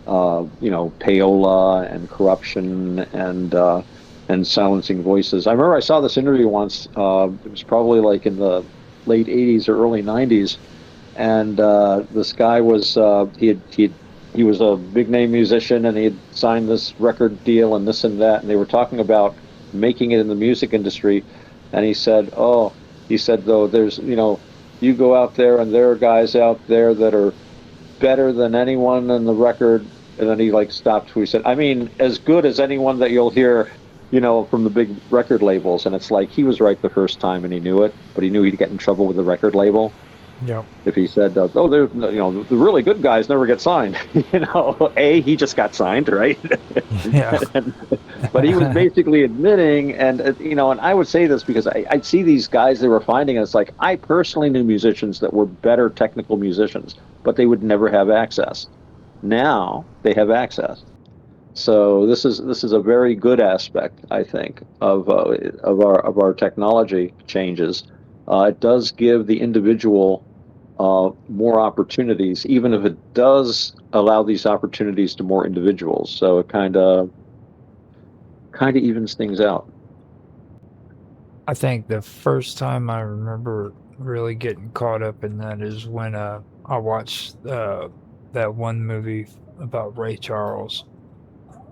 payola and corruption and silencing voices. I remember I saw this interview once. It was probably like in the late '80s or early '90s, and this guy was he was a big name musician, and he had signed this record deal and this and that, and they were talking about making it in the music industry, and he said, "Oh, he said though, there's you go out there and there are guys out there that are better than anyone in the record." And then he like stopped. He said, "I mean, as good as anyone that you'll hear, from the big record labels." And it's like he was right the first time, and he knew it, but he knew he'd get in trouble with the record label Yep. if he said, "Oh, they're the really good guys never get signed." He just got signed, right? Yeah. and, but he was basically admitting, and and I would say this because I'd see these guys they were finding, and it's like I personally knew musicians that were better technical musicians, but they would never have access. Now they have access. So this is a very good aspect, I think, of our technology changes. It does give the individual more opportunities, even if it does allow these opportunities to more individuals. So it kind of evens things out. I think the first time I remember really getting caught up in that is when I watched that one movie about Ray Charles,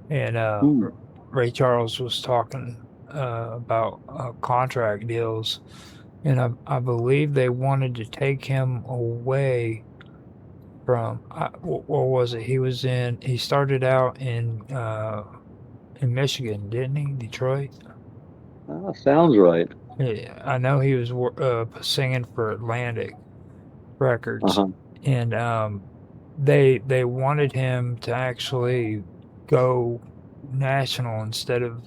and Hmm. Ray Charles was talking about contract deals, and I believe they wanted to take him away from what was it? He started out in Michigan, didn't he? Detroit. Sounds right. Yeah, I know he was singing for Atlantic Records, Uh-huh. and they wanted him to actually go national instead of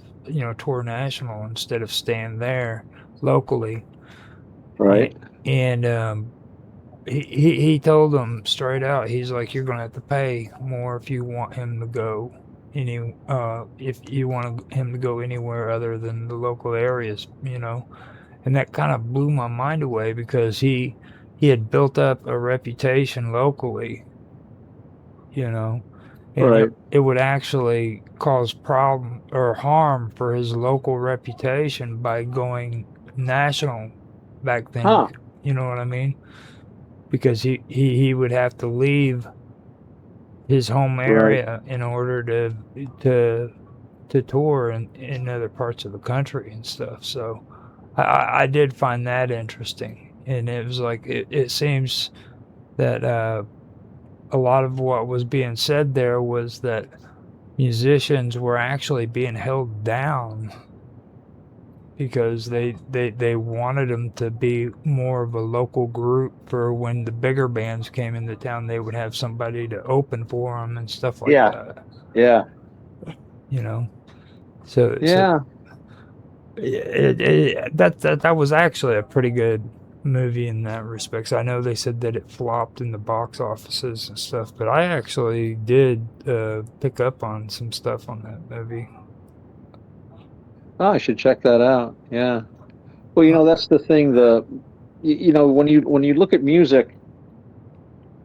tour national instead of staying there locally, and, Right. he told them straight out. He's like, you're gonna have to pay more if you want him to go if you want him to go anywhere other than the local areas, and that kind of blew my mind away because he had built up a reputation locally, you know, and Right. it would actually cause problem or harm for his local reputation by going national back then. Huh. You know what I mean? Because he would have to leave his home Right. area in order to to tour in other parts of the country and stuff. So I did find that interesting, and it was like it seems that a lot of what was being said there was that musicians were actually being held down because they wanted them to be more of a local group for when the bigger bands came into town. They would have somebody to open for them and stuff like Yeah. that, Yeah. you know. So Yeah. that was actually a pretty good movie in that respect. I know they said that it flopped in the box offices and stuff, but I actually did pick up on some stuff on that movie. Oh, I should check that out. Yeah. Well, Uh, that's the thing. When you look at music,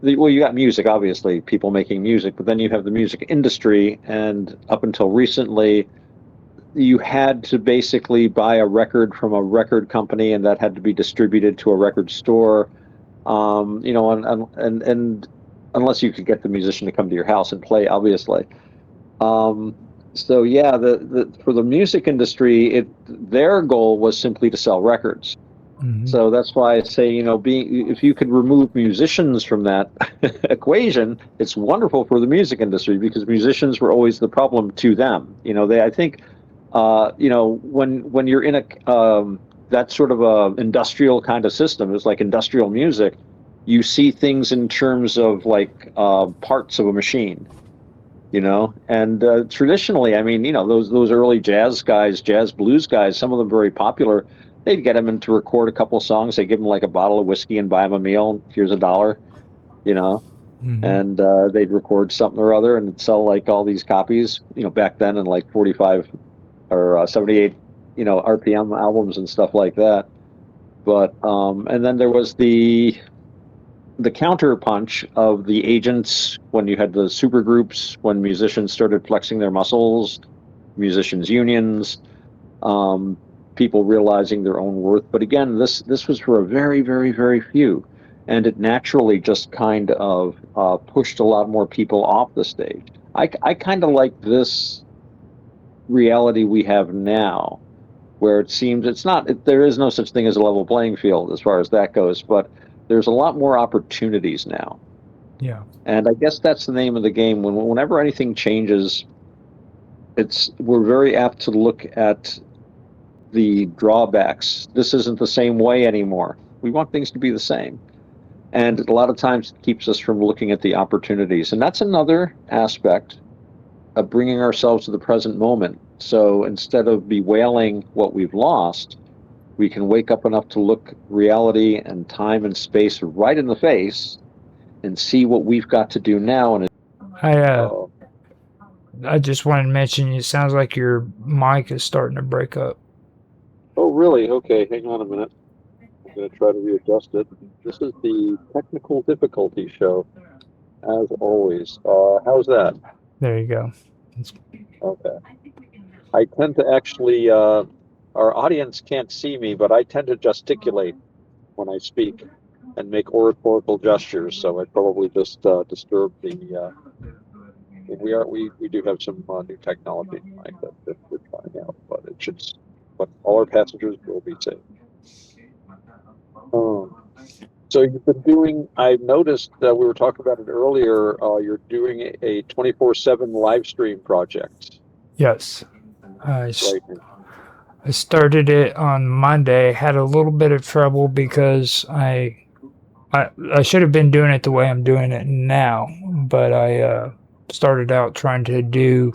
you got music, obviously, people making music, but then you have the music industry, and up until recently, you had to basically buy a record from a record company, and that had to be distributed to a record store. And unless you could get the musician to come to your house and play, obviously. Um, so yeah, the for the music industry, their goal was simply to sell records. mhm. So that's why I say, being if you could remove musicians from that equation, it's wonderful for the music industry because musicians were always the problem to them. I think, when you're in that sort of a industrial kind of system, it's like industrial music, you see things in terms of like parts of a machine. And traditionally, I mean, those early jazz guys, jazz blues guys, some of them very popular. They'd get them in to record a couple of songs. They give them like a bottle of whiskey and buy them a meal. Here's $1, you know, Mhm. and they'd record something or other and sell like all these copies. Back then in like 45 or 78, RPM albums and stuff like that. But and then there was the counter punch of the agents when you had the super groups, when musicians started flexing their muscles, musicians unions, um, people realizing their own worth. But again, this was for a very, very, very few, and it naturally just kind of pushed a lot more people off the stage. I kind of like this reality we have now, where it seems it's not, there is no such thing as a level playing field as far as that goes, but there's a lot more opportunities now. Yeah. And I guess that's the name of the game. Whenever anything changes, we're very apt to look at the drawbacks. This isn't the same way anymore. We want things to be the same. And a lot of times it keeps us from looking at the opportunities. And that's another aspect of bringing ourselves to the present moment. So instead of bewailing what we've lost, we can wake up enough to look reality and time and space right in the face and see what we've got to do now. And I just wanted to mention, it sounds like your mic is starting to break up. oh, really? Okay, hang on a minute. I'm going to try to readjust it. This is the technical difficulty show, as always. How's that? There you go. Okay. I tend to actually, our audience can't see me, but I tend to gesticulate when I speak and make oratorical gestures. So I probably just disturb the. We do have some new technology tonight that we're trying out, but but all our passengers will be safe. So you've been doing, I noticed that we were talking about it earlier, you're doing a 24/7 live stream project. Yes. I started it on Monday, had a little bit of trouble because I should have been doing it the way I'm doing it now, but I started out trying to do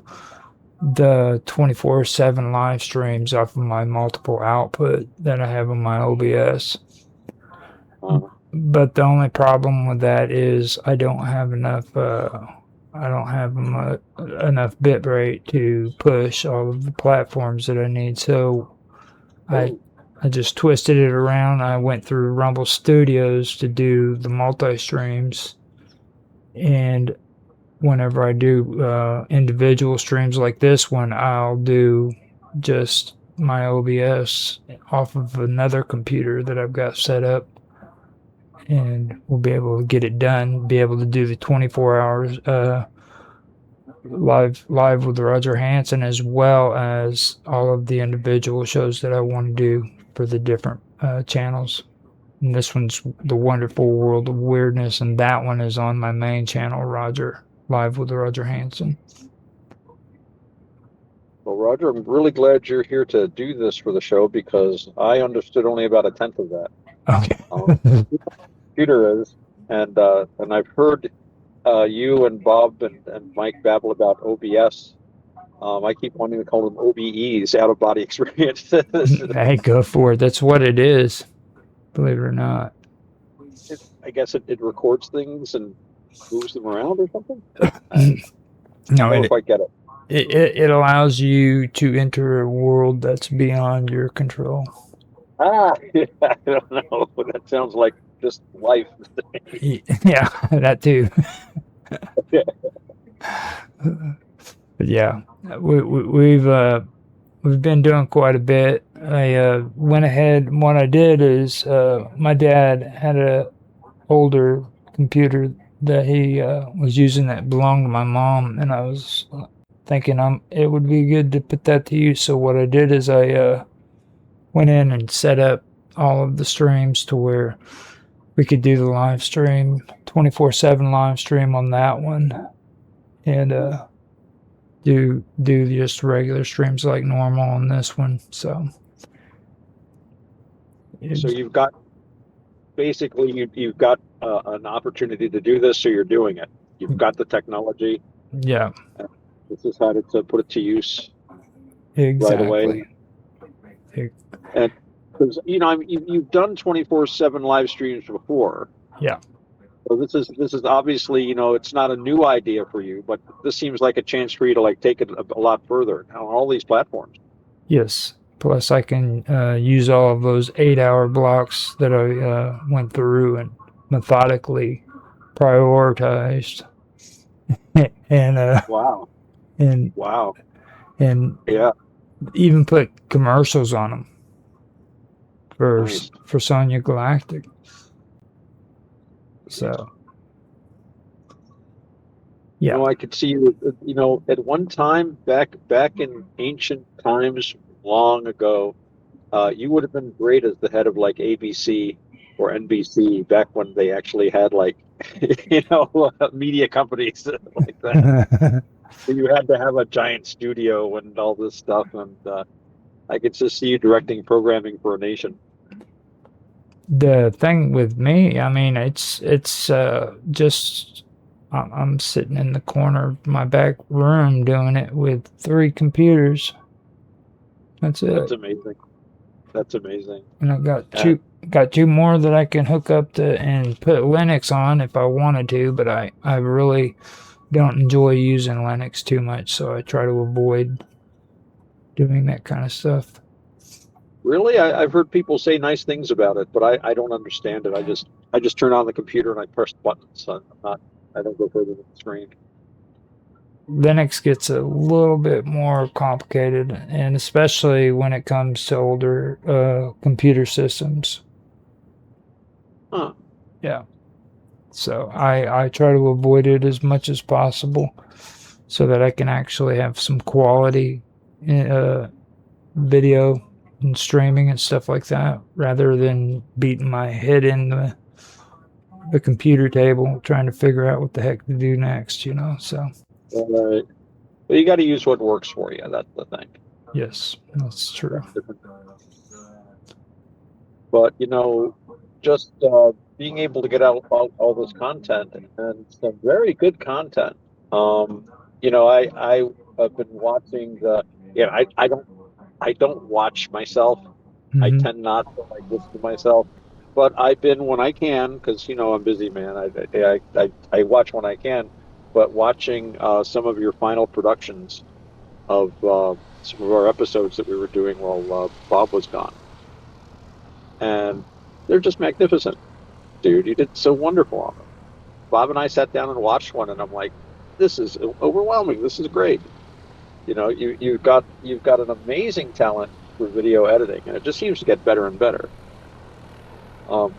the 24/7 live streams off of my multiple output that I have on my OBS. But the only problem with that is I don't have enough enough bit rate to push all of the platforms that I need. So I just twisted it around. I went through Rumble Studios to do the multi-streams, and whenever I do individual streams like this one, I'll do just my OBS off of another computer that I've got set up, and we'll be able to get it done, be able to do the 24 hours live with Roger Hansen, as well as all of the individual shows that I want to do for the different channels. And this one's The Wonderful World of Weirdness, and that one is on my main channel, Roger, Live with Roger Hansen. Well, Roger, I'm really glad you're here to do this for the show, because I understood only about a tenth of that. Okay. Computer is, and I've heard you and Bob and Mike babble about OBS. I keep wanting to call them OBEs, out of body experiences. Hey, go for it. That's what it is, believe it or not. I guess it records things and moves them around or something. No, I don't quite get it. It allows you to enter a world that's beyond your control. I don't know. That sounds like just life. Yeah, that too. But yeah, we've been doing quite a bit. I went ahead. What I did is my dad had a older computer that he was using that belonged to my mom, and I was thinking it would be good to put that to use. So what I did is I went in and set up all of the streams to where we could do the live stream, 24/7 live stream on that one, and do just regular streams like normal on this one. So you've got basically you've got an opportunity to do this, so you're doing it. You've got the technology. Yeah. Just decided to put it to use exactly. Right away. And because you've done 24/7 live streams before. Yeah. So this is obviously, it's not a new idea for you, but this seems like a chance for you to take it a lot further on all these platforms. Yes. Plus, I can use all of those 8-hour blocks that I went through and methodically prioritized, and Wow. and Wow. and Yeah. even put commercials on them Nice. for Sonya Galactic. So yeah. I could see you, at one time back in ancient times, long ago, you would have been great as the head of like ABC or NBC back when they actually had like, media companies like that. You had to have a giant studio and all this stuff, and I could just see you directing programming for a nation. The thing with me, I mean, it's just I'm sitting in the corner of my back room doing it with 3 computers. That's That's it. amazing. That's amazing. And I got And two more that I can hook up to and put Linux on if I wanted to, but I really don't enjoy using Linux too much, so I try to avoid doing that kind of stuff. really, I've heard people say nice things about it, but I don't understand it. I just turn on the computer and I press buttons. I don't go further than the screen. Linux gets a little bit more complicated, and especially when it comes to older computer systems. Huh. Yeah. So I try to avoid it as much as possible so that I can actually have some quality uh, video and streaming and stuff like that rather than beating my head in the computer table trying to figure out what the heck to do next. So, Uh, but you got to use what works for you. That's the thing. yes, that's true. That's different. But just being able to get out all this content and some very good content. I have been watching the. Yeah, I don't watch myself. I Hmm. tend not to like listen to myself, but I've been when I can because I'm busy, man. I watch when I can, but watching some of your final productions of some of our episodes that we were doing while Bob was gone, and they're just magnificent, dude. You did so wonderful on them. Bob and I sat down and watched one, and I'm like, this is overwhelming. This is great. You've got an amazing talent for video editing, and it just seems to get better and better. Um,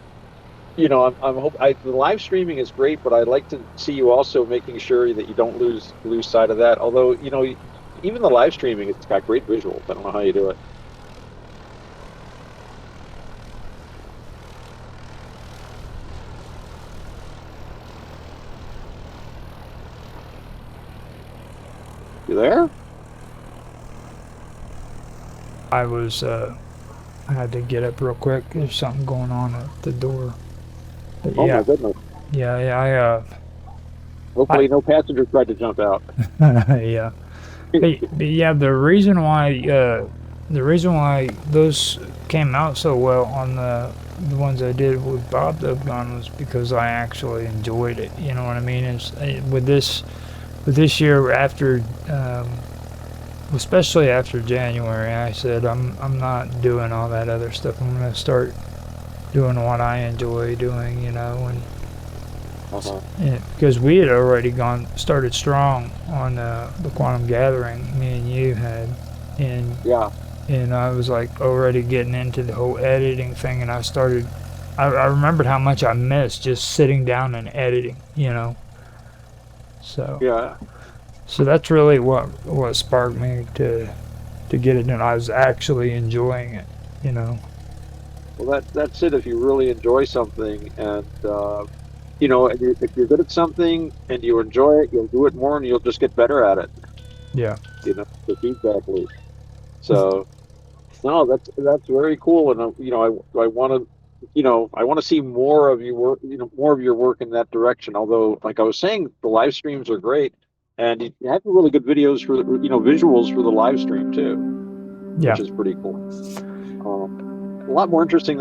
the live streaming is great, but I'd like to see you also making sure that you don't lose sight of that. Although, even the live streaming, it's got great visuals. I don't know how you do it. You there? I had to get up real quick. There's something going on at the door. But Oh my yeah, goodness. yeah, Hopefully, no passenger tried to jump out. yeah. But yeah, the reason why those came out so well on the ones I did with Bob Dubgon was because I actually enjoyed it. You know what I mean? With this year after, especially after January, I said I'm not doing all that other stuff. I'm gonna start doing what I enjoy doing. Uh-huh. Because we had already started strong on the quantum gathering. Me and you had, and Yeah. and I was like already getting into the whole editing thing, and I remembered how much I missed just sitting down and editing. So Yeah. so that's really what sparked me to get it done. I was actually enjoying it. Well, that's it. If you really enjoy something, and if you're good at something and you enjoy it, you'll do it more, and you'll just get better at it. Yeah. The feedback loop. So no, that's very cool, and I want to. I want to see more of your work, more of your work in that direction. Although, like I was saying, the live streams are great, and you have really good videos for visuals for the live stream too, Yeah. which is pretty cool. A lot more interesting